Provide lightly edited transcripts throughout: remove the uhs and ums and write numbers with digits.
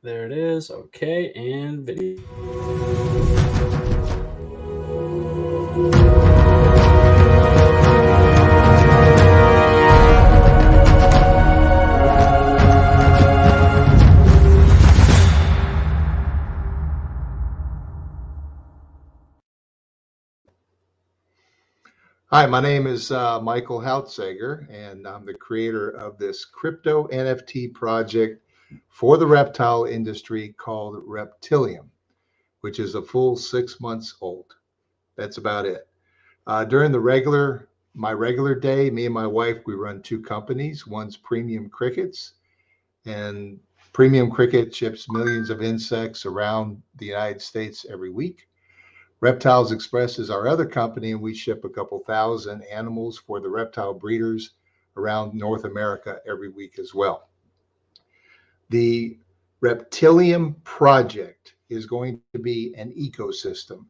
There it is. Okay, and video. Hi, my name is Michael Hautzeger, and I'm the creator of this crypto NFT project for the reptile industry called Reptilium, which is a full 6 months old. That's about it. During my regular day, me and my wife, we run two companies. One's Premium Crickets, and Premium Cricket ships millions of insects around the United States every week. Reptiles Express is our other company, and we ship a couple thousand animals for the reptile breeders around North America every week as well. The Reptilium project is going to be an ecosystem,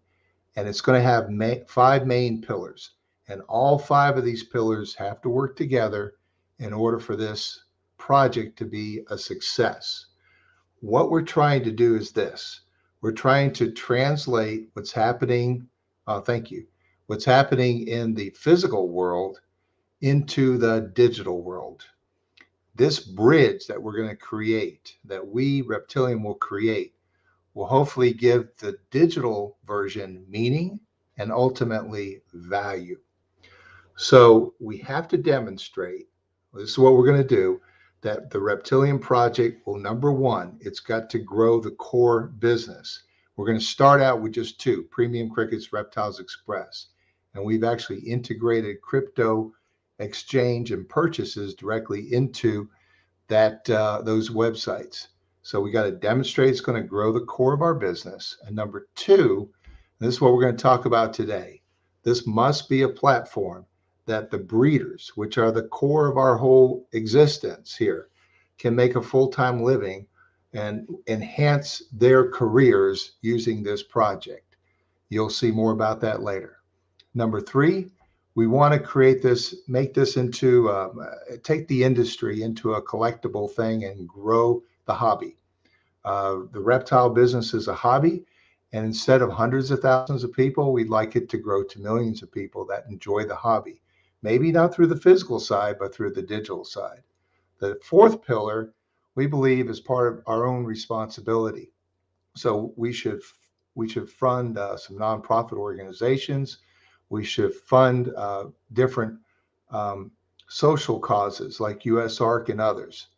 and it's going to have five main pillars. And all five of these pillars have to work together in order for this project to be a success. What we're trying to do is this. We're trying to translate what's happening, what's happening in the physical world into the digital world. This bridge that we're going to create, that we, Reptilium, will create, will hopefully give the digital version meaning and ultimately value. So we have to demonstrate, this is what we're going to do, that the Reptilium project will, number one, it's got to grow the core business. We're going to start out with just two, Premium Crickets, Reptiles Express. And we've actually integrated crypto exchange and purchases directly into those websites. So we got to demonstrate it's going to grow the core of our business. And number two, and this is what we're going to talk about today, this must be a platform that the breeders, which are the core of our whole existence here, can make a full-time living and enhance their careers using this project. You'll see more about that later. Number three, we want to create this, make this into, take the industry into a collectible thing and grow the hobby. The reptile business is a hobby, and instead of hundreds of thousands of people, we'd like it to grow to millions of people that enjoy the hobby. Maybe not through the physical side, but through the digital side. The fourth pillar, we believe, is part of our own responsibility. So we should fund some nonprofit organizations. We should fund different social causes like USARK and others.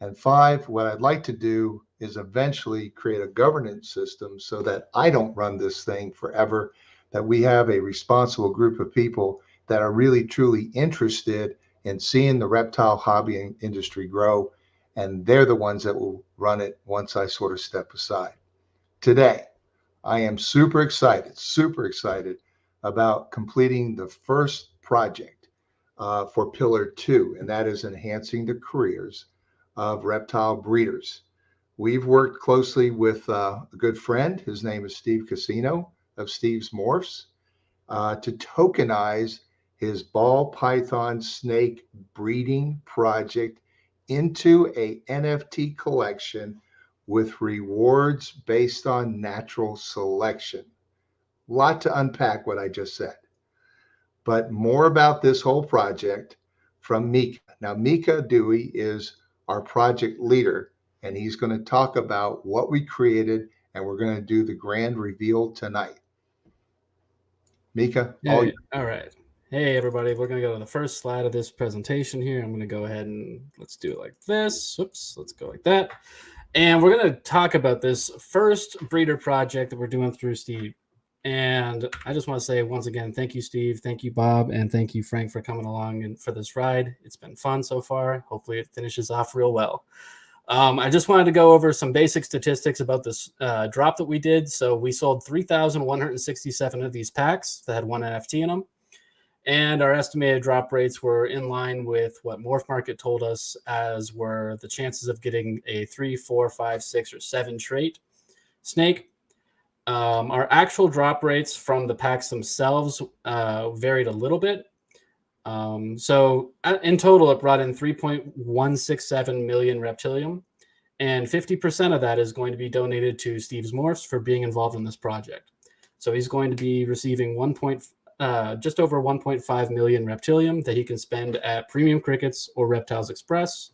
And five, what I'd like to do is eventually create a governance system so that I don't run this thing forever, that we have a responsible group of people that are really truly interested in seeing the reptile hobby industry grow, and they're the ones that will run it once I sort of step aside. Today, I am super excited about completing the first project for Pillar 2, and that is enhancing the careers of reptile breeders. We've worked closely with a good friend, his name is Steve Casino of Steve's Morphs, to tokenize his ball python snake breeding project into a NFT collection with rewards based on natural selection. Lot to unpack what I just said. But more about this whole project from Mika. Now, Mika Dewey is our project leader, and he's going to talk about what we created, and we're going to do the grand reveal tonight. Mika, all right. Hey, everybody, we're going to go to the first slide of this presentation here. I'm going to go ahead and let's do it like this. Oops, let's go like that. And we're going to talk about this first breeder project that we're doing through Steve. And I just want to say once again, thank you, Steve. Thank you, Bob. And thank you, Frank, for coming along and for this ride. It's been fun so far. Hopefully it finishes off real well. I just wanted to go over some basic statistics about this drop that we did. So we sold 3,167 of these packs that had one NFT in them. And our estimated drop rates were in line with what Morph Market told us, as were the chances of getting a 3, 4, 5, 6, or 7 trait snake. Our actual drop rates from the packs themselves varied a little bit. So in total, it brought in 3.167 million Reptilium. and 50% of that is going to be donated to Steve's Morphs for being involved in this project. So he's going to be receiving just over 1.5 million Reptilium that he can spend at Premium Crickets or Reptiles Express,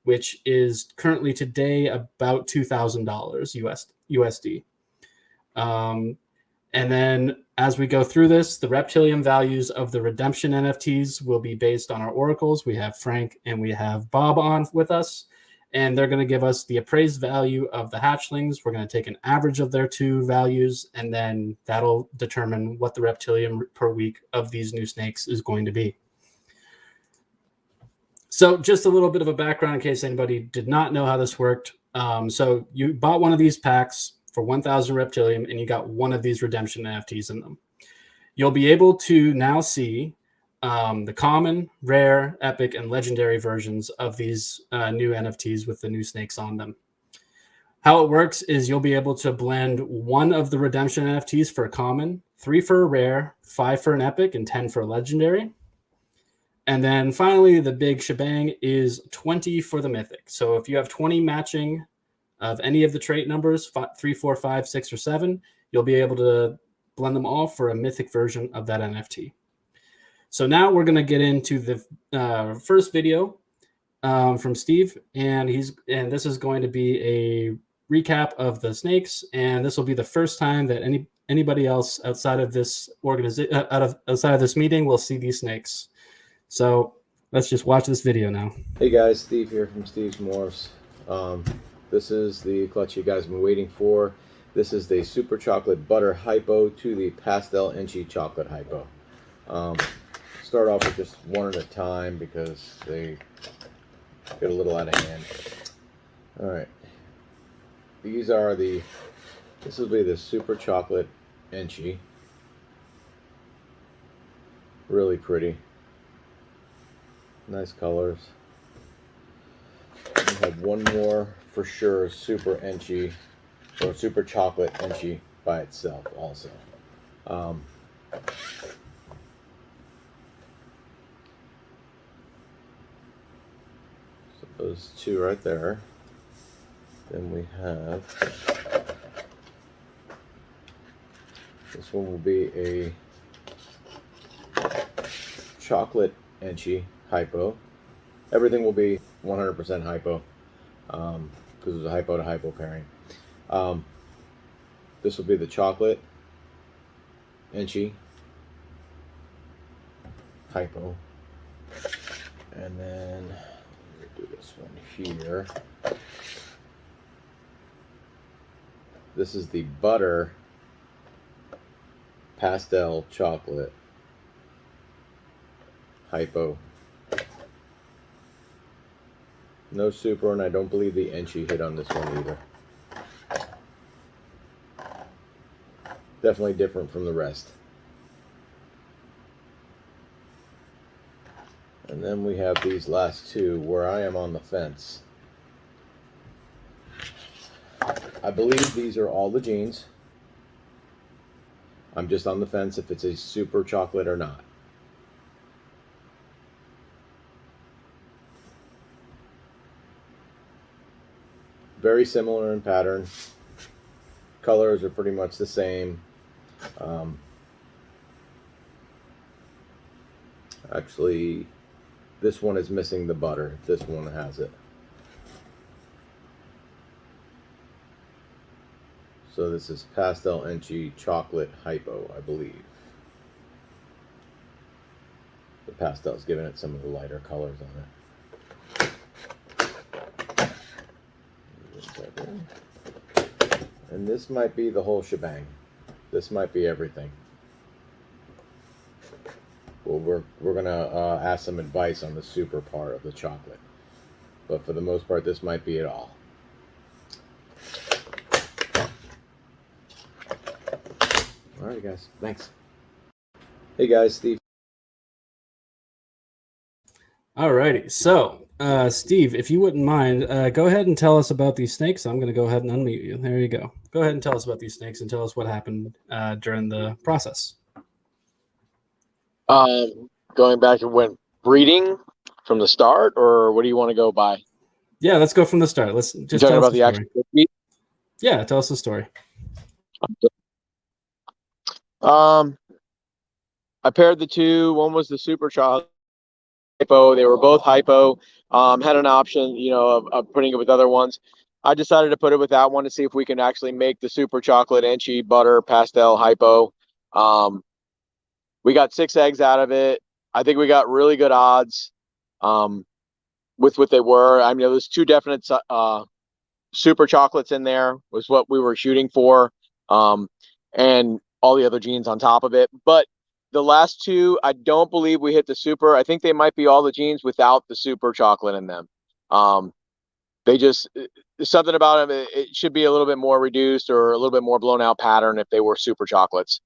which is currently today about $2,000 USD. And then as we go through this, the Reptilium values of the redemption NFTs will be based on our oracles. We have Frank and we have Bob on with us, and they're going to give us the appraised value of the hatchlings. We're going to take an average of their two values, and then that'll determine what the Reptilium per week of these new snakes is going to be. So just a little bit of a background in case anybody did not know how this worked. So you bought one of these packs for 1,000 Reptilium, and you got one of these redemption NFTs in them. You'll be able to now see the common, rare, epic, and legendary versions of these new NFTs with the new snakes on them. How it works is you'll be able to blend one of the redemption NFTs for a common, 3 for a rare, 5 for an epic, and 10 for a legendary. And then finally, the big shebang is 20 for the mythic. So if you have 20 matching of any of the trait numbers, 3, 4, 5, 6, or 7, you'll be able to blend them all for a mythic version of that NFT. So now we're going to get into the first video from Steve, and this is going to be a recap of the snakes, and this will be the first time that anybody else outside of this outside of this meeting will see these snakes. So let's just watch this video now. Hey guys, Steve here from Steve's Morphs. This is the clutch you guys have been waiting for. This is the Super Chocolate Butter Hypo to the Pastel Inchy Chocolate Hypo. Start off with just one at a time because they get a little out of hand. Alright. This will be the Super Chocolate Inchy. Really pretty. Nice colors. We have one more for sure, Super Inchy, or Super Chocolate Inchy by itself also. So those two right there. Then we have, this one will be a Chocolate Inchy Hypo. Everything will be 100% hypo because it's a hypo to hypo pairing. This will be the Chocolate Inchy Hypo, and then let me do this one here. This is the Butter Pastel Chocolate Hypo. No super, and I don't believe the Inchy hit on this one either. Definitely different from the rest. And then we have these last two where I am on the fence. I believe these are all the genes. I'm just on the fence if it's a super chocolate or not. Very similar in pattern. Colors are pretty much the same. Actually, this one is missing the butter. This one has it. So this is Pastel Inchy Chocolate Hypo, I believe. The pastel's giving it some of the lighter colors on it. And this might be the whole shebang. This might be everything. Well, we're gonna ask some advice on the super part of the chocolate, but for the most part, this might be it all. All right, guys. Thanks. Hey, guys. Steve. All righty. So, Steve, if you wouldn't mind, go ahead and tell us about these snakes. I'm going to go ahead and unmute you. There you go. Go ahead and tell us about these snakes and tell us what happened during the process. Going back to when breeding from the start, or what do you want to go by? Yeah, let's go from the start. Let's You just talking tell us about the the story. actual meat? Yeah, tell us the story. I paired the two. One was the super chocolate hypo. They were both hypo. Had an option, of putting it with other ones. I decided to put it with that one to see if we can actually make the super chocolate enchi butter pastel hypo. We got 6 eggs out of it. I think we got really good odds with what they were. I mean, there was 2 definite super chocolates in there was what we were shooting for, and all the other genes on top of it. But the last 2, I don't believe we hit the super. I think they might be all the genes without the super chocolate in them. They just something about them. It should be a little bit more reduced or a little bit more blown out pattern if they were super chocolates.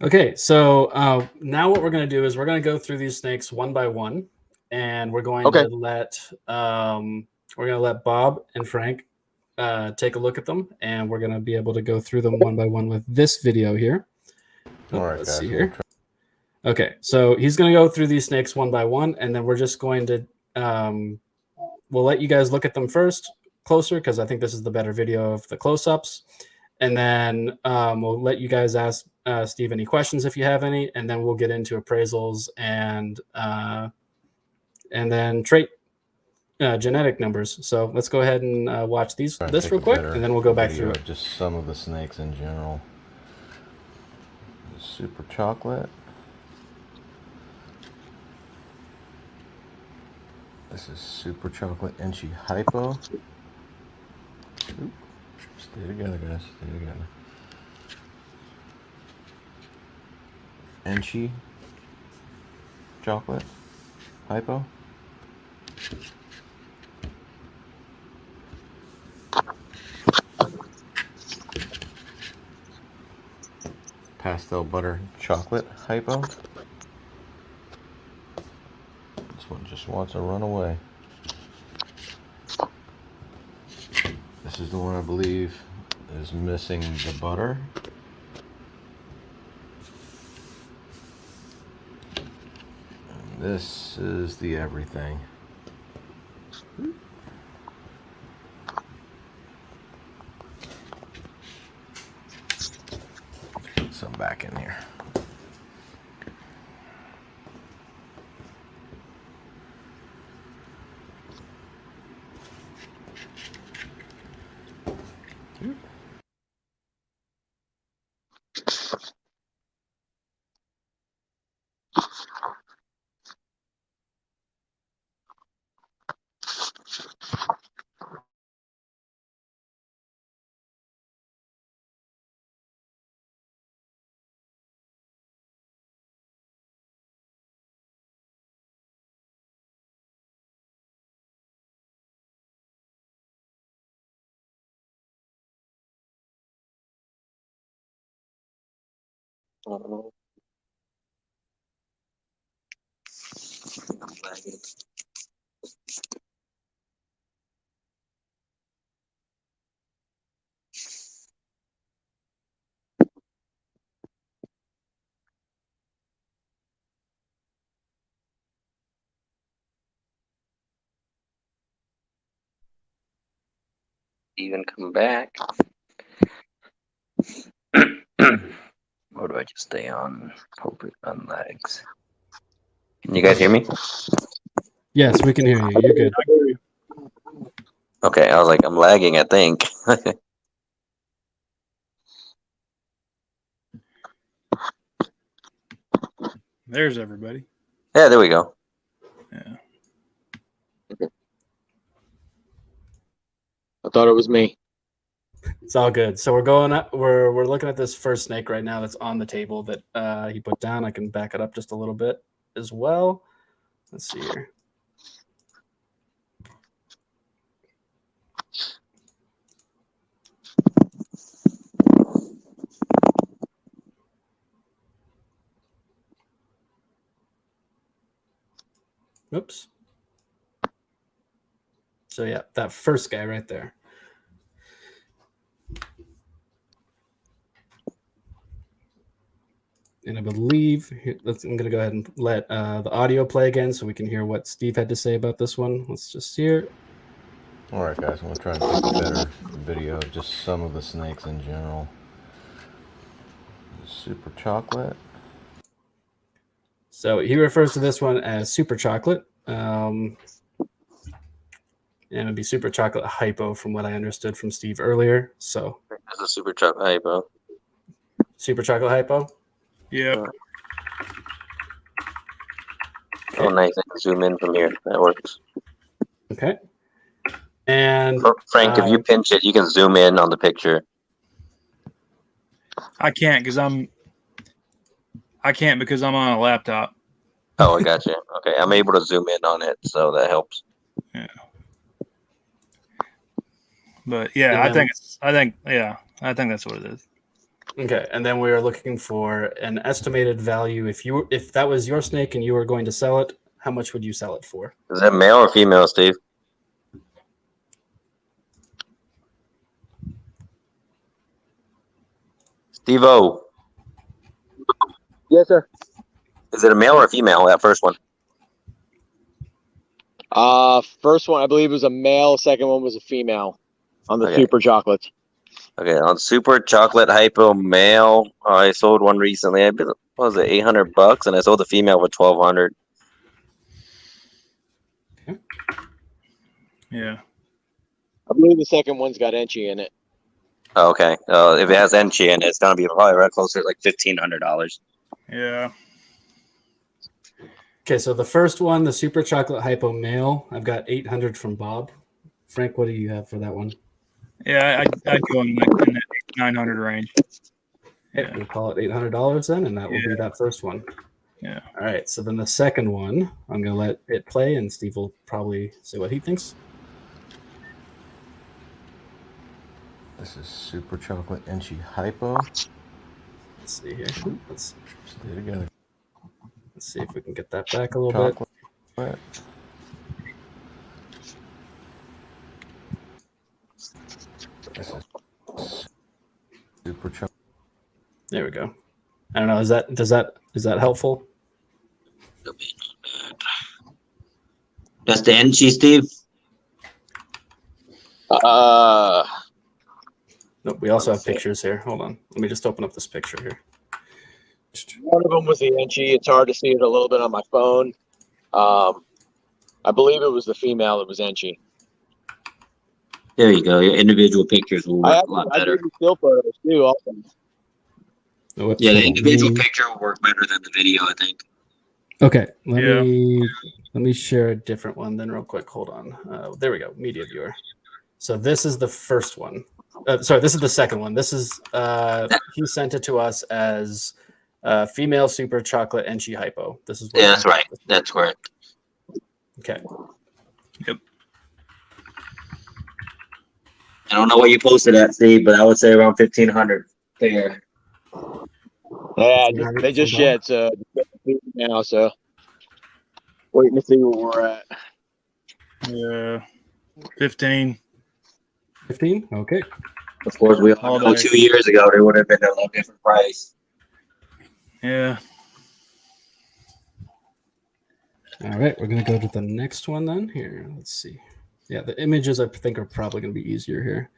Okay, so now what we're going to do is we're going to go through these snakes one by one, and we're going Okay. to let Bob and Frank take a look at them, and we're going to be able to go through them one by one with this video here. All right, let's guys, see here. Okay, so he's going to go through these snakes one by one, and then we're just going to we'll let you guys look at them first closer because I think this is the better video of the close-ups. And then we'll let you guys ask Steve any questions if you have any, and then we'll get into appraisals and then trait genetic numbers. So let's go ahead and watch this real quick, and then we'll go back through it. Just some of the snakes in general. Super chocolate. This is super chocolate enchi hypo. Oop. Stay together, guys. Stay together. Enchi chocolate hypo. Pastel butter chocolate hypo. This one just wants to run away. This is the one I believe is missing the butter. And this is the everything. Put some back in here. Even come back. Or do I just stay on? Hope it unlags. Can you guys hear me? Yes, we can hear you. You're good. Okay, I was like, I'm lagging, I think. There's everybody. Yeah, there we go. Yeah. I thought it was me. It's all good. So we're going up. We're looking at this first snake right now that's on the table that he put down. I can back it up just a little bit as well. Let's see here. Oops. So yeah, that first guy right there. And I believe I'm going to go ahead and let the audio play again so we can hear what Steve had to say about this one. Let's just hear. All right, guys, I'm going to try and take a better video of just some of the snakes in general. Super chocolate. So he refers to this one as super chocolate. And it'd be super chocolate hypo from what I understood from Steve earlier. So That's a super chocolate hypo. super chocolate hypo. Yep. Oh, nice. I can zoom in from here. That works. Okay. And Frank, if you pinch it, you can zoom in on the picture. I can't because I'm on a laptop. Oh, I got you. Okay, I'm able to zoom in on it, so that helps. Yeah. But yeah, And I then- think that's what it is. Okay, and then we are looking for an estimated value. If that was your snake and you were going to sell it, how much would you sell it for? Is that male or female, Steve? Steve-O, Yes, sir. is it a male or a female, that first one? First one I believe was a male. Second one was a female on the Okay. super chocolates. Okay, on super chocolate hypo male, I sold one recently. What was it, $800, and I sold the female for $1,200. Yeah. I believe the second one's got Enchi in it. Oh, okay, if it has Enchi in it, it's gonna be probably right closer to like $1,500. Yeah. Okay, so the first one, the super chocolate hypo male, I've got 800 from Bob. Frank, what do you have for that one? Yeah, I'd go in that 900 range. Okay, Yeah. we'll call it $800 then, and that will be that first one. Yeah. All right, so then the second one, I'm going to let it play, and Steve will probably say what he thinks. This is super chocolate Enchi hypo. Let's see here. Let's Stay together. see if we can get that back a little bit. Chocolate. This is super chocolate. There we go. I don't know. Is that helpful? That's the Enchi, Steve? Nope. We also have pictures here. Hold on. Let me just open up this picture here. One of them was the Enchi. It's hard to see it a little bit on my phone. I believe it was the female that was Enchi. There you go. Your individual pictures will work a lot I better. did still photos too. Also. Oh, whoops, Yeah, the hold on. individual picture will work better than the video, I think. Okay. Let Yeah. me share a different one then real quick. Hold on. There we go. Media viewer. So this is the first one. Sorry, this is the second one. This is he sent it to us as female super chocolate Enchi hypo. This is what Yeah, that's right. That's correct. Okay. I don't know what you posted at, Steve, but I would say around 1,500 there. Yeah, they just shed, so now, so waiting to see where we're at. Yeah. 15. 15? Okay. Of course, we all know 2 years ago there would have been a little different price. Yeah. All right, we're gonna go to the next one then. Here, let's see. Yeah, the images I think are probably gonna be easier here.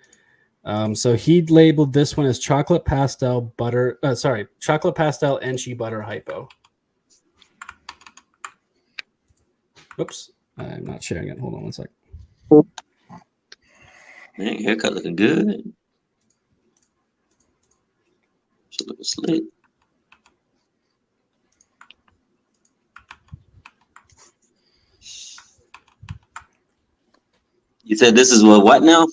So he labeled this one as chocolate pastel butter. Chocolate pastel Enchi butter hypo. Oops, I'm not sharing it. Hold on one sec. Man, haircut looking good. Should look slick. You said this is what now?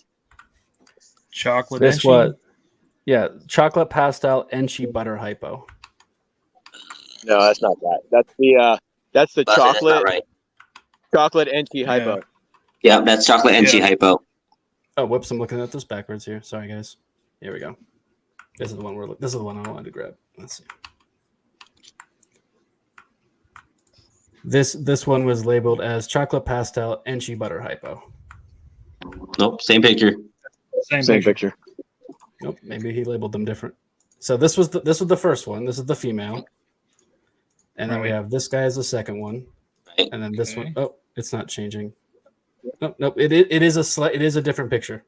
Chocolate. This Enchi? was, yeah, chocolate pastel Enchi butter hypo. No, that's not that. That's the That's chocolate not right. chocolate Enchi hypo. Yeah. Yeah, that's chocolate Enchi hypo. Oh, whoops! I'm looking at this backwards here. Sorry, guys. Here we go. This is the one This is the one I wanted to grab. Let's see. This one was labeled as chocolate pastel Enchi butter hypo. Nope, same picture. Same picture. Nope, maybe he labeled them different. So this was the first one. This is the female. And then we Right. have this guy as the second one. Right. And then this Okay. one. Oh, it's not changing. Nope. It is a different picture.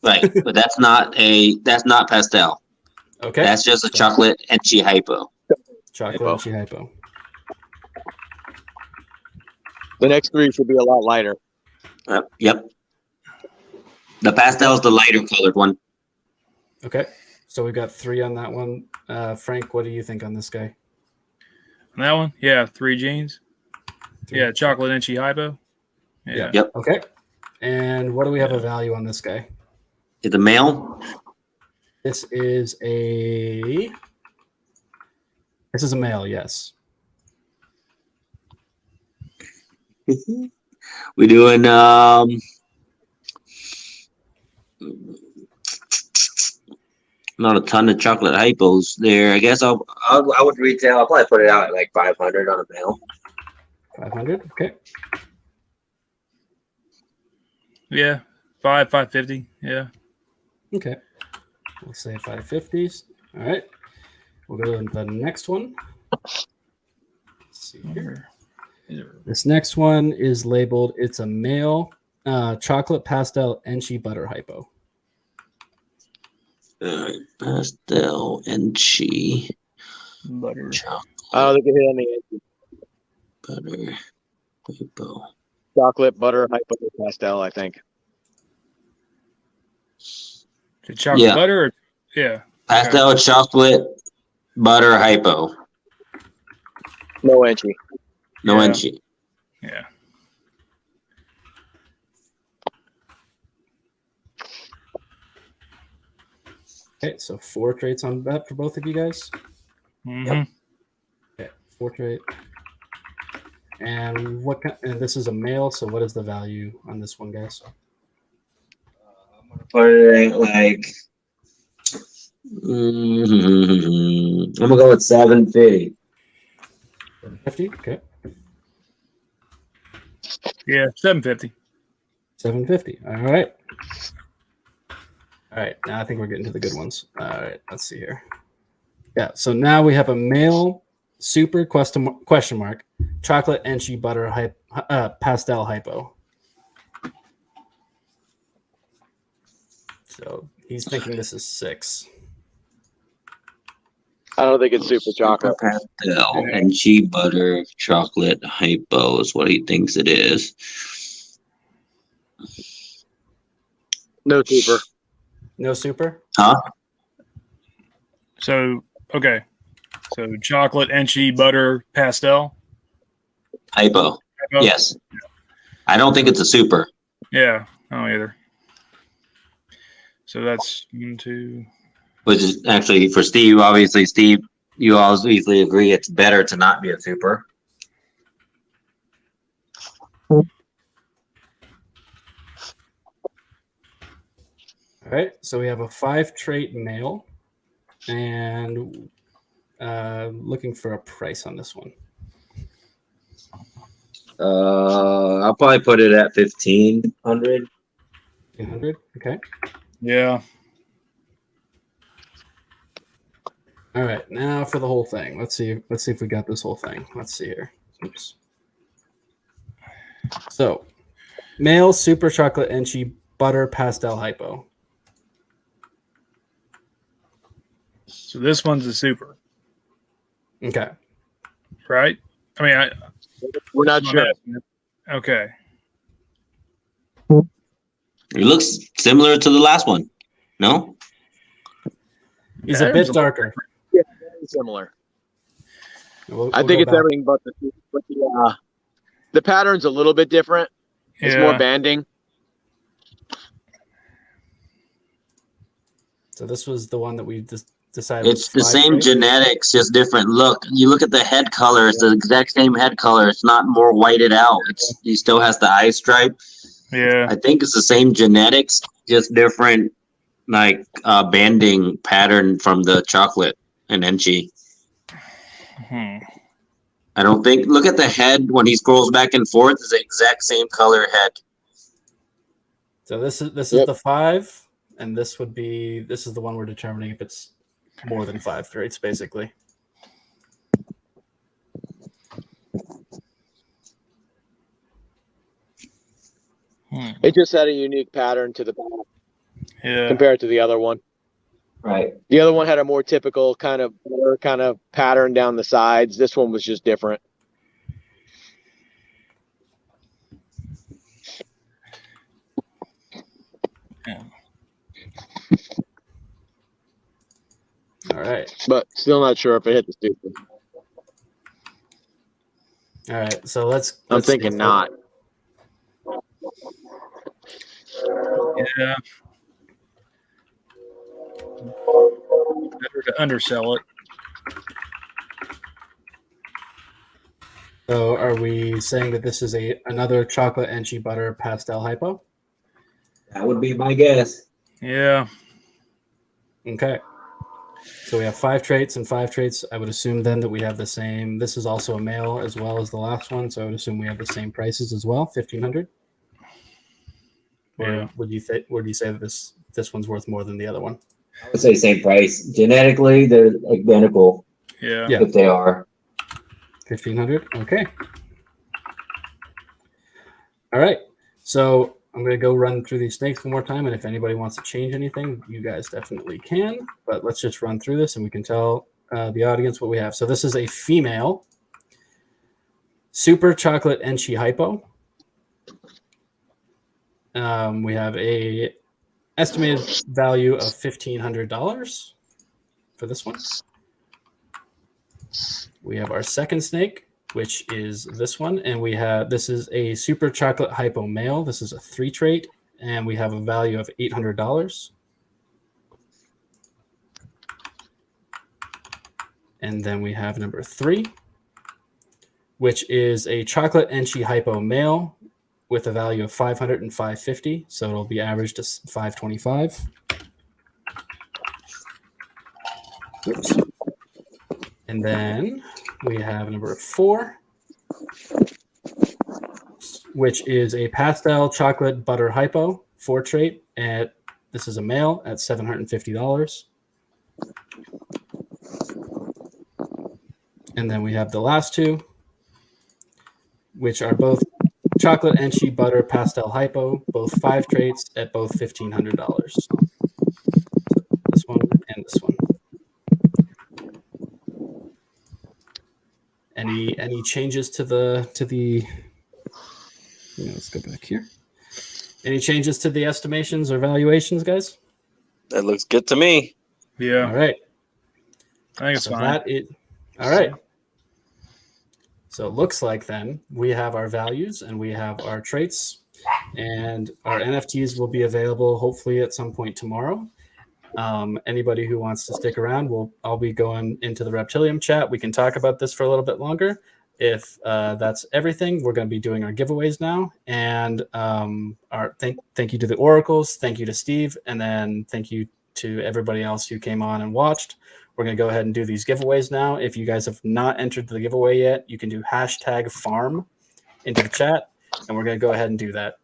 Right, but that's not pastel. Okay. That's just a chocolate etchy hypo. Chocolate Hypo. Enchi Hypo. The next three should be a lot lighter. Yep. The pastel is the lighter colored one. Okay. So we've got 3 on that one. Frank, what do you think on this guy? On that one, yeah, 3 jeans. 3. Yeah, chocolate Enchi Hypo. Yeah. Yep. Okay. And what do we have a value on this guy? Is the male? This is a male, yes. We're doing not a ton of chocolate hypos there. I guess I would retail. I'll probably put it out at like 500 on a male. 500. Okay. Yeah, 550. Yeah. Okay. We'll say 550s. All right. We'll go to the next one. Let's see here. This next one is labeled, it's a male chocolate pastel Enchi butter hypo. Pastel and chi Butter. chocolate I don't think it hit on the butter hypo. chocolate butter hypo pastel. I think. Is it chocolate Yeah. butter? Or, yeah. Pastel chocolate butter hypo. No entry. No Yeah. enchi. Yeah. Okay, so 4 traits on that for both of you guys. Mhm. Okay, 4 trait. And and this is a male, so what is the value on this one, guys? Put it at like I'm gonna go with 750. 50. Okay. Yeah, 750. 750. All right. All right. Now I think we're getting to the good ones. All right. Let's see here. Yeah. So now we have a male super question mark chocolate Enchi butter pastel hypo. So he's thinking this is 6. I don't think it's super chocolate. Pastel and chi butter chocolate hypo is what he thinks it is. No super. No super. Huh? So, okay. So, chocolate Enchi butter pastel. Hypo. Hypo? Yes. I don't think it's a super. Yeah, I don't either. So that's 1, 2. Which is actually for Steve, obviously, Steve, you obviously agree it's better to not be a super. All right. So we have a 5 trait male, and looking for a price on this one. I'll probably put it at 1,500. 100. Okay. Yeah. All right, now for the whole thing. Let's see if we got this whole thing. Let's see here. Oops. So, male super chocolate Enchi butter pastel hypo. So this one's a super, Okay. right? I mean, We're not sure. Okay. It looks similar to the last one. No? He's a bit darker. Yeah, very similar. We'll I go think it's back. everything but the pattern's a little bit different. It's more Yeah. banding. So this was the one that we decided. It's the was 5 same traits. genetics, just different look. You look at the head color, it's the exact same head color. It's not more whited out. He still has the eye stripe. Yeah. I think it's the same genetics, just different like banding pattern from the chocolate and Enchi. Hmm. I don't think. Look at the head when he scrolls back and forth. It's the exact same color head. So this is Yep. the 5, and this is the one we're determining if it's more than 5 traits, basically. It just had a unique pattern to the Yeah. compared to the other one. Right. The other one had a more typical kind of pattern down the sides. This one was just different. Yeah. All right. But still not sure if it hit the stupid. All right. So let's I'm see. thinking not. Yeah. Better to undersell it. So are we saying that this is another chocolate enchi butter pastel hypo? That would be my guess. Yeah. Okay. So we have 5 traits and 5 traits. I would assume then that we have the same. This is also a male as well as the last one, so I would assume we have the same prices as well, 1,500. Or Yeah. would you say that this one's worth more than the other one? I would say same price. Genetically, they're identical. Yeah. Yeah. If they are. 1,500. Okay. All right. So I'm going to go run through these snakes one more time, and if anybody wants to change anything, you guys definitely can. But let's just run through this, and we can tell the audience what we have. So this is a female super chocolate enchi hypo. We have a estimated value of $1,500 for this one. We have our second snake, which is this one, and this is a super chocolate hypo male. This is a 3 trait, and we have a value of $800. And then we have number 3, which is a chocolate enchi hypo male with a value of $500 and $550, so it'll be averaged to $525. Oops. And then we have number 4, which is a pastel chocolate butter hypo 4 trait. This is a male at $750. And then we have the last 2, which are both chocolate enchi butter pastel hypo, both 5 traits at both $1,500. So this one and this one. Any changes to the let's go back here. Any changes to the estimations or valuations, guys? That looks good to me. Yeah. All right. I think it's So fine. All right. So it looks like then we have our values and we have our traits, and our NFTs will be available hopefully at some point tomorrow. Anybody who wants to stick around, I'll be going into the Reptilium chat. We can talk about this for a little bit longer. If that's everything, we're going to be doing our giveaways now. And thank you to the Oracles, thank you to Steve, and then thank you to everybody else who came on and watched. We're going to go ahead and do these giveaways now. If you guys have not entered the giveaway yet, you can do #farm into the chat, and we're going to go ahead and do that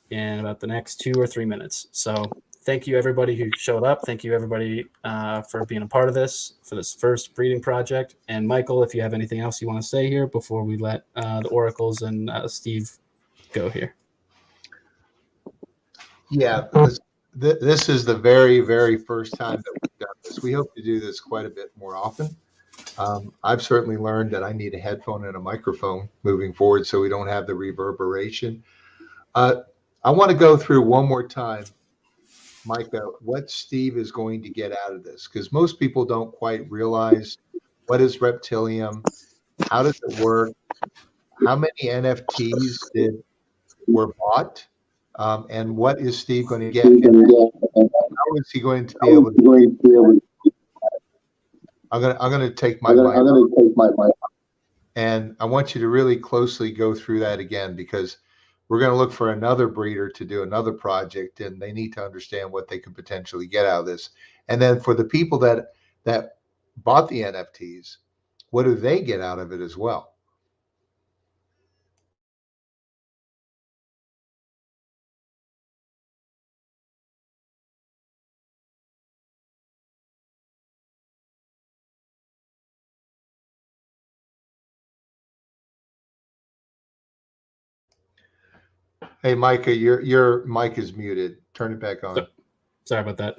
in about the next 2 or 3 minutes. So thank you, everybody who showed up. Thank you, everybody, for being a part of this, for this first breeding project. And Michael, if you have anything else you want to say here before we let the Oracles and Steve go here. Yeah, this is the very, very first time that we've done this. We hope to do this quite a bit more often. I've certainly learned that I need a headphone and a microphone moving forward so we don't have the reverberation. I want to go through one more time, Micah, what Steve is going to get out of this, because most people don't quite realize what is Reptilium, how does it work, how many NFTs were bought, and what is Steve going to get, and how is he going to be able to? I'm going to take my mic, and I want you to really closely go through that again, because we're going to look for another breeder to do another project, and they need to understand what they could potentially get out of this. And then for the people that bought the NFTs, what do they get out of it as well? Hey, Micah, your mic is muted. Turn it back on. Sorry about that.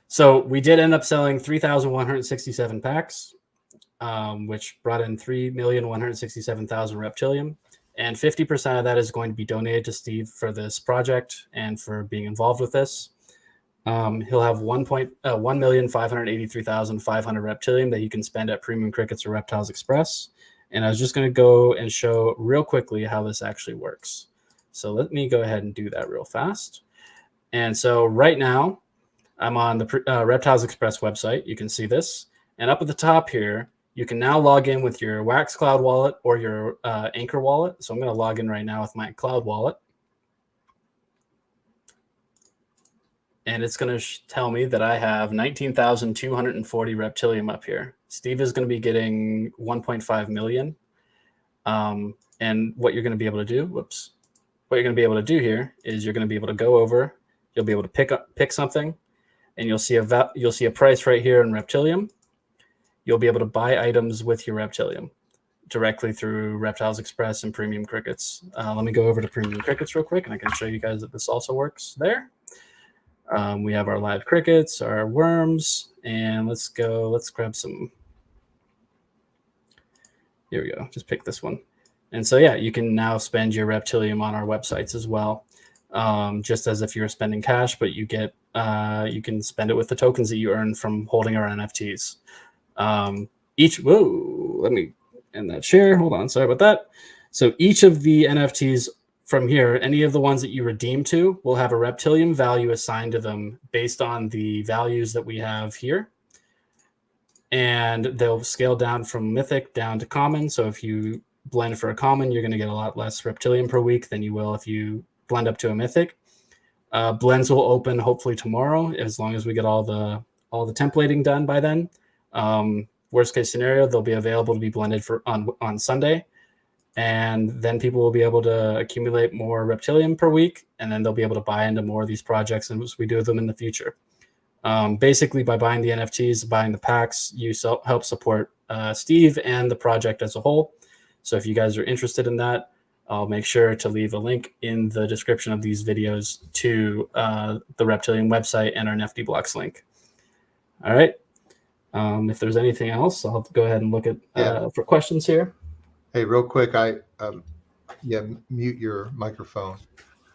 So we did end up selling 3,167 packs, which brought in 3,167,000 Reptilium. And 50% of that is going to be donated to Steve for this project and for being involved with this. He'll have 1,583,500 Reptilium that he can spend at Premium Crickets or Reptiles Express. And I was just going to go and show real quickly how this actually works. So let me go ahead and do that real fast. And so right now, I'm on the Reptiles Express website. You can see this. And up at the top here, you can now log in with your Wax Cloud wallet or your Anchor wallet. So I'm going to log in right now with my Cloud wallet. And it's going to tell me that I have 19,240 Reptilium up here. Steve is going to be getting 1.5 million. And what you're going to be able to do, what you're going to be able to do here is you're going to be able to go over, you'll be able to pick something, and you'll see a price right here in Reptilium. You'll be able to buy items with your Reptilium directly through Reptiles Express and Premium Crickets. Let me go over to Premium Crickets real quick, and I can show you guys that this also works there. We have our live crickets, our worms, and let's grab some. Here we go. Just pick this one. And so, yeah, you can now spend your Reptilium on our websites as well, just as if you're spending cash, but you can spend it with the tokens that you earn from holding our NFTs. Let me end that share. Hold on. Sorry about that. So each of the NFTs from here, any of the ones that you redeem to will have a Reptilium value assigned to them based on the values that we have here. And they'll scale down from mythic down to common. So if you blend for a common, you're going to get a lot less Reptilium per week than you will if you blend up to a mythic. Blends will open hopefully tomorrow, as long as we get all the templating done by then. Worst case scenario, they'll be available to be blended on Sunday. And then people will be able to accumulate more Reptilium per week, and then they'll be able to buy into more of these projects as we do them in the future. Basically, by buying the NFTs, buying the packs, you help support Steve and the project as a whole. So if you guys are interested in that, I'll make sure to leave a link in the description of these videos to the Reptilium website and our NFT Blocks link. All right. If there's anything else, I'll go ahead and look at for questions here. Hey, real quick, mute your microphone.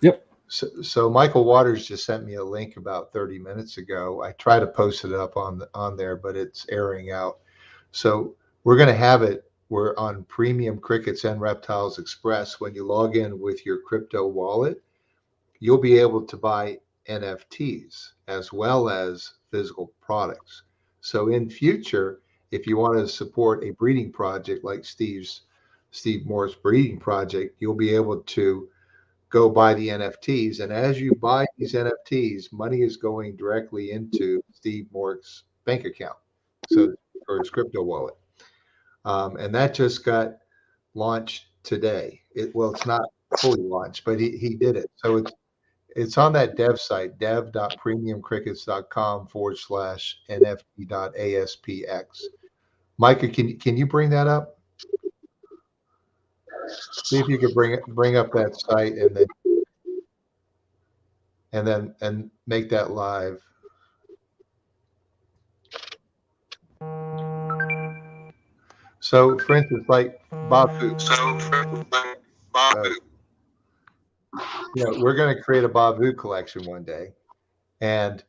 Yep. So Michael Waters just sent me a link about 30 minutes ago. I try to post it up on there, but it's airing out. So we're going to have it. We're on Premium Crickets and Reptiles Express. When you log in with your crypto wallet, you'll be able to buy NFTs as well as physical products. So in future, if you want to support a breeding project like Steve Morphs breeding project, you'll be able to go buy the NFTs. And as you buy these NFTs, money is going directly into Steve Morphs' bank account, or his crypto wallet. And that just got launched today. It's not fully launched, but he did it. So it's on that dev site, dev.premiumcrickets.com/nft.aspx. Micah, can you bring that up? See if you could bring up that site and make that live. So, for instance, like Babu. We're going to create a Babu collection one day, and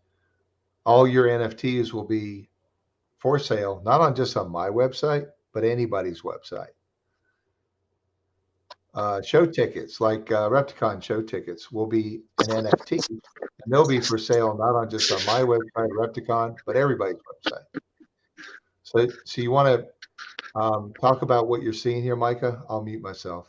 all your NFTs will be for sale, not just on my website, but anybody's website. Show tickets, like Repticon show tickets, will be an NFT, and they'll be for sale not just on my website, Repticon, but everybody's website. So you want to talk about what you're seeing here, Micah? I'll mute myself.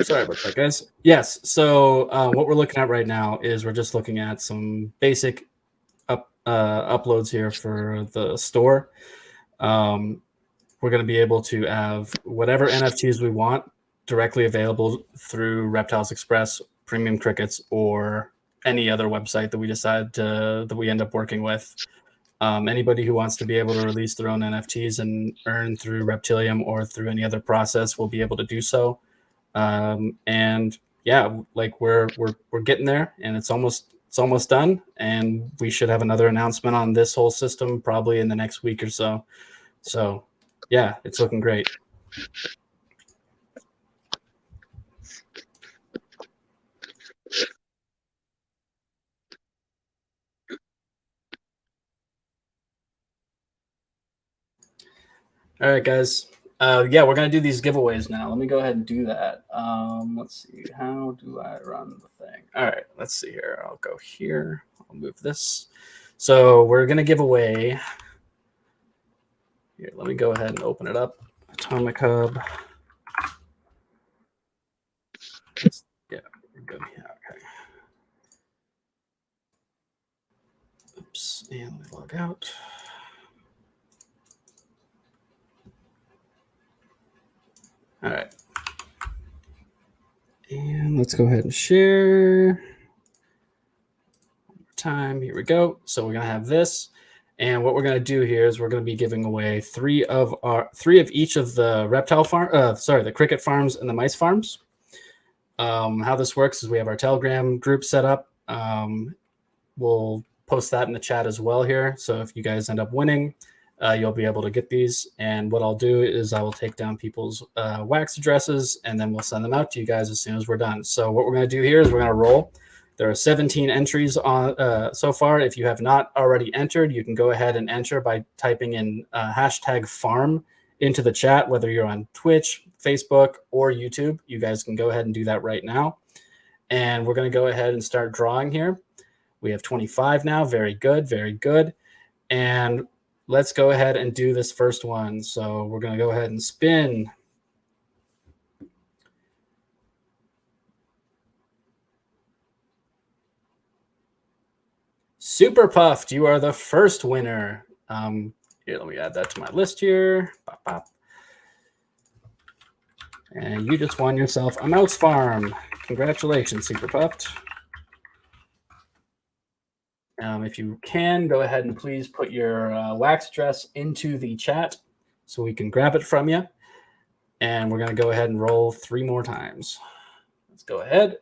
Sorry about that, guys. Yes. So what we're looking at right now is we're just looking at some basic uploads here for the store. We're going to be able to have whatever NFTs we want directly available through Reptiles Express, Premium Crickets, or any other website that we decide that we end up working with. Anybody who wants to be able to release their own NFTs and earn through Reptilium or through any other process will be able to do so. And yeah, like we're getting there, and it's almost done, and we should have another announcement on this whole system probably in the next week or so. So yeah, it's looking great. All right, guys. Yeah, we're going to do these giveaways now. Let me go ahead and do that. Let's see. How do I run the thing? All right, let's see here. I'll go here. I'll move this. So we're going to give away. Here, let me go ahead and open it up. Atomic Hub. Yeah, go here. Okay. Oops, and let me log out. All right. And let's go ahead and share. One more time. Here we go. So we're going to have this. And what we're going to do here is we're going to be giving away three of each of the the cricket farms and the mice farms. How this works is we have our Telegram group set up. We'll post that in the chat as well here. So if you guys end up winning, you'll be able to get these. And what I'll do is I will take down people's wax addresses, and then we'll send them out to you guys as soon as we're done. So what we're going to do here is we're going to roll. There are 17 entries on so far. If you have not already entered, you can go ahead and enter by typing in hashtag farm into the chat, whether you're on Twitch, Facebook, or YouTube. You guys can go ahead and do that right now. And we're going to go ahead and start drawing here. We have 25 now. Very good. Very good. And let's go ahead and do this first one. So we're going to go ahead and spin. Super Puffed, you are the first winner. Here, let me add that to my list here. Pop, pop. And you just won yourself a mouse farm. Congratulations, Super Puffed. If you can, go ahead and please put your wax address into the chat so we can grab it from you. And we're going to go ahead and roll 3 more times. Let's go ahead.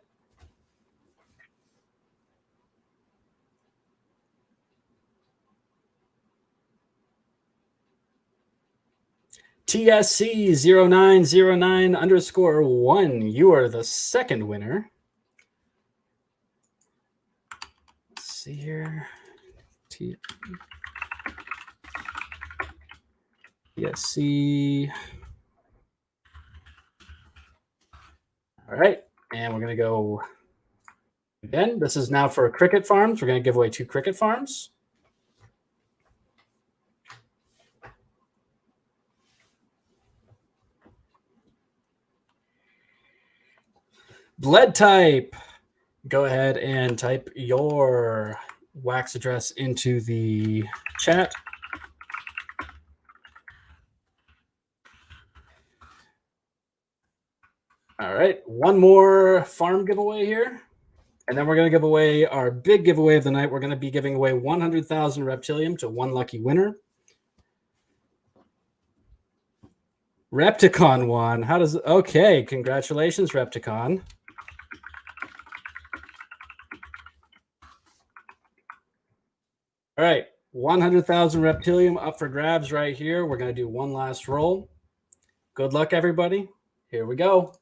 TSC0909_1, you are the second winner. Let's see here. TSC. All right, and we're going to go again. This is now for cricket farms. We're going to give away 2 cricket farms. Blood type. Go ahead and type your wax address into the chat. All right, one more farm giveaway here. And then we're going to give away our big giveaway of the night. We're going to be giving away 100,000 Reptilium to one lucky winner. Repticon won. How does it? Okay, congratulations, Repticon. All right, 100,000 Reptilium up for grabs right here. We're going to do one last roll. Good luck, everybody. Here we go.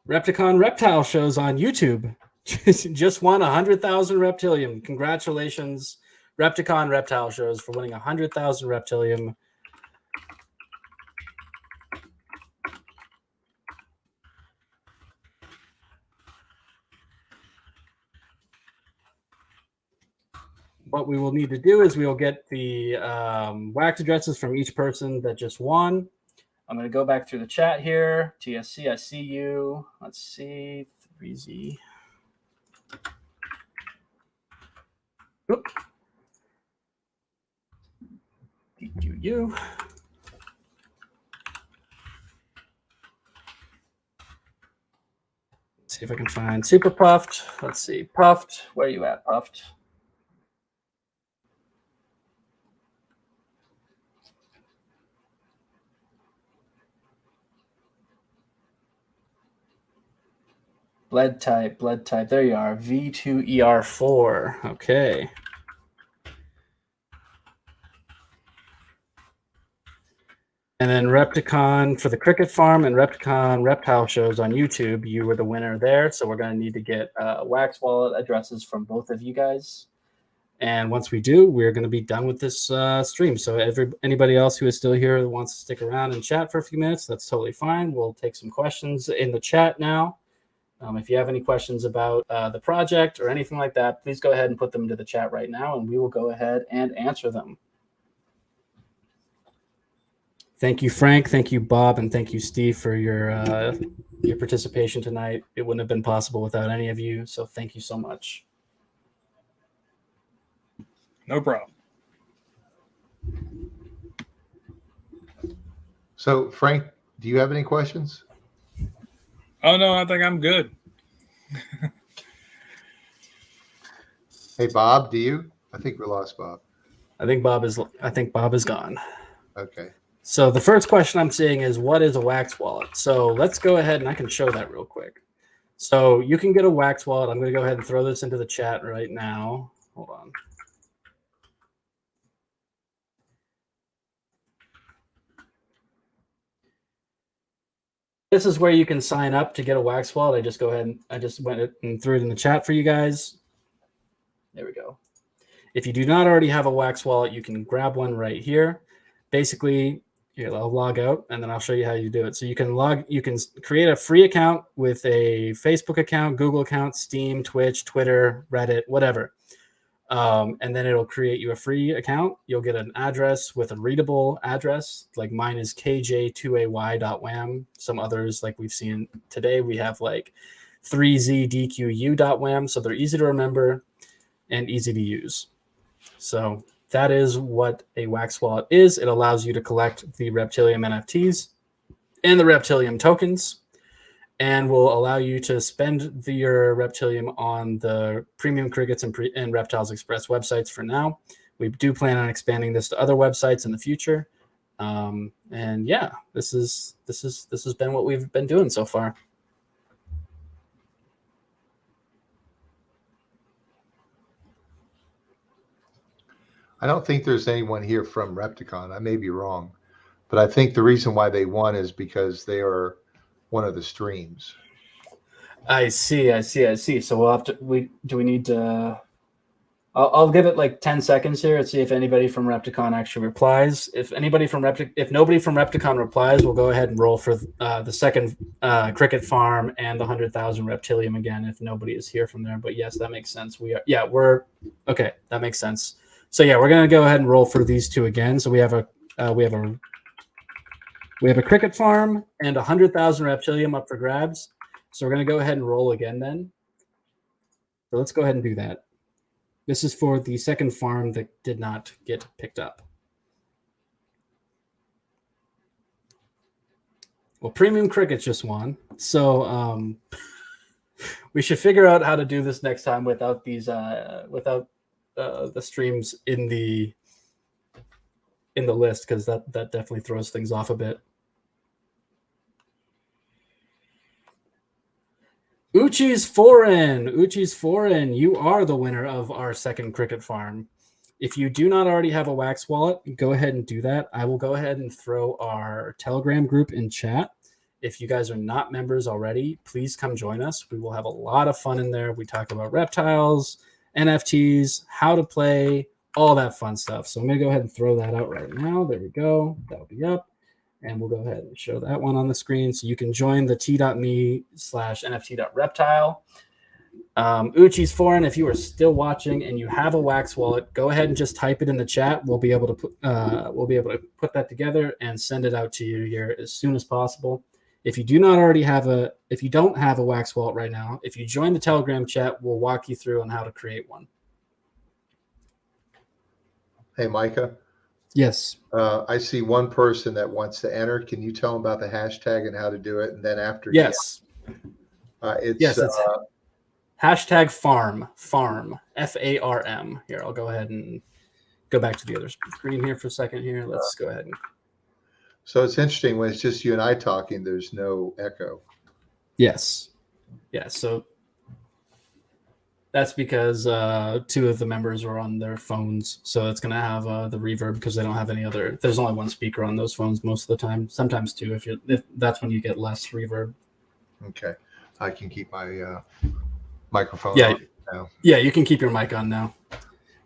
Repticon Reptile shows on YouTube. Just won 100,000 Reptilium. Congratulations, Repticon Reptile shows, for winning 100,000 Reptilium. What we will need to do is we will get the wax addresses from each person that just won. I'm going to go back through the chat here. TSC, I see you. Let's see. 3Z. Oop. DQU. Let's see if I can find Super Puffed. Let's see. Puffed. Where are you at, Puffed? Blood type. There you are. V2ER4. Okay. And then Repticon for the Cricket Farm and Repticon Reptile shows on YouTube. You were the winner there. So we're going to need to get Wax Wallet addresses from both of you guys. And once we do, we're going to be done with this stream. So anybody else who is still here that wants to stick around and chat for a few minutes, that's totally fine. We'll take some questions in the chat now. If you have any questions about the project or anything like that, please go ahead and put them into the chat right now, and we will go ahead and answer them. Thank you, Frank. Thank you, Bob, and thank you, Steve, for your participation tonight. It wouldn't have been possible without any of you, so thank you so much. No problem. So, Frank, do you have any questions? Oh, no, I think I'm good. Hey, Bob, do you? I think we lost Bob. I think Bob is gone. Okay. So the first question I'm seeing is, what is a Wax Wallet? So let's go ahead and I can show that real quick. So you can get a Wax Wallet. I'm going to go ahead and throw this into the chat right now. Hold on. This is where you can sign up to get a Wax Wallet. I just went and threw it in the chat for you guys. There we go. If you do not already have a Wax Wallet, you can grab one right here. Basically, here, I'll log out and then I'll show you how you do it. So you can create a free account with a Facebook account, Google account, Steam, Twitch, Twitter, Reddit, whatever. And then it'll create you a free account. You'll get an address with a readable address. Like mine is kj2ay.wam. Some others, like we've seen today, we have like 3zdqu.wam. So they're easy to remember and easy to use. So that is what a Wax Wallet is. It allows you to collect the Reptilium NFTs and the Reptilium tokens, and will allow you to spend your Reptilium on the Premium Crickets and Reptiles Express websites for now. We do plan on expanding this to other websites in the future. And yeah, this has been what we've been doing so far. I don't think there's anyone here from Repticon. I may be wrong, but I think the reason why they won is because they are one of the streams. I see. So we'll have to. We need to. I'll give it like 10 seconds here and see if anybody from Repticon actually replies. If nobody from Repticon replies, we'll go ahead and roll for the second Cricket Farm and the 100,000 Reptilium again. If nobody is here from there, but yes, that makes sense. We're okay. That makes sense. So yeah, we're gonna go ahead and roll for these two again. So we have a Cricket Farm and 100,000 Reptilium up for grabs. So we're gonna go ahead and roll again then. So let's go ahead and do that. This is for the second farm that did not get picked up. Well, Premium Crickets just won. So we should figure out how to do this next time without these the streams in the list, because that definitely throws things off a bit. Uchi's Foreign, you are the winner of our second Cricket Farm. If you do not already have a Wax Wallet, go ahead and do that. I will go ahead and throw our Telegram group in chat. If you guys are not members already, please come join us. We will have a lot of fun in there. We talk about reptiles, NFTs, how to play, all that fun stuff. So I'm going to go ahead and throw that out right now. There we go. That'll be up. And we'll go ahead and show that one on the screen. So you can join the t.me/nft.reptile. Uchi's Foreign, if you are still watching and you have a Wax Wallet, go ahead and just type it in the chat. We'll be able to put that together and send it out to you here as soon as possible. If you don't have a Wax Wallet right now, if you join the Telegram chat, we'll walk you through on how to create one. Hey, Micah. Yes. I see one person that wants to enter. Can you tell them about the hashtag and how to do it? And then after, yes, it's hashtag farm FARM. Here, I'll go ahead and go back to the other screen here for a second. Here, let's go ahead and. So it's interesting when it's just you and I talking. There's no echo. Yes. Yeah, so that's because 2 of the members were on their phones, so it's gonna have the reverb because they don't have any other. There's only 1 speaker on those phones most of the time. Sometimes 2 if that's when you get less reverb. Okay, I can keep my microphone Yeah, on now. yeah, you can keep your mic on now.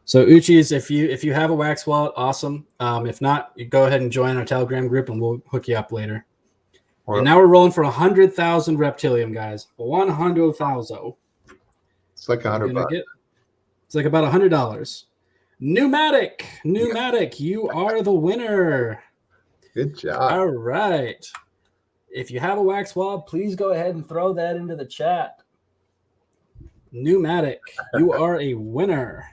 So Uchis, if you have a wax wallet, awesome. If not, you go ahead and join our Telegram group, and we'll hook you up later. And now we're rolling for 100,000 Reptilium, guys. 100,000. It's like $100. It's like about $100. Pneumatic, you are the winner. Good job. All right. If you have a wax wallet, please go ahead and throw that into the chat. Pneumatic, you are a winner.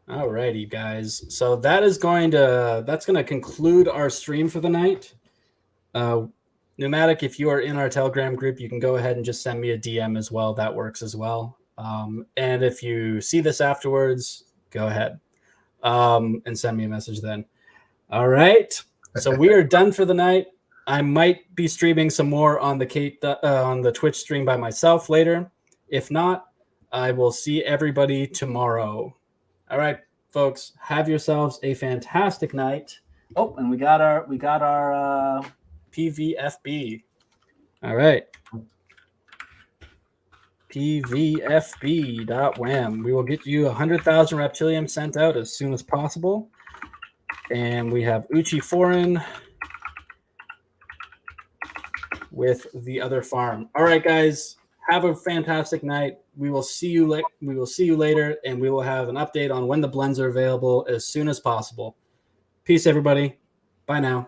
All righty, guys. So that's going to conclude our stream for the night. Pneumatic, if you are in our Telegram group, you can go ahead and just send me a DM as well. That works as well. And if you see this afterwards, go ahead and send me a message then. All right. So we are done for the night. I might be streaming some more on the Twitch stream by myself later. If not, I will see everybody tomorrow. All right, folks, have yourselves a fantastic night. Oh, and we got our PVFB. All right. PVFB.wham. We will get you 100,000 Reptilium sent out as soon as possible. And we have Uchi Foreign with the other farm. All right, guys, have a fantastic night. We will see you later, and we will have an update on when the blends are available as soon as possible. Peace, everybody. Bye now.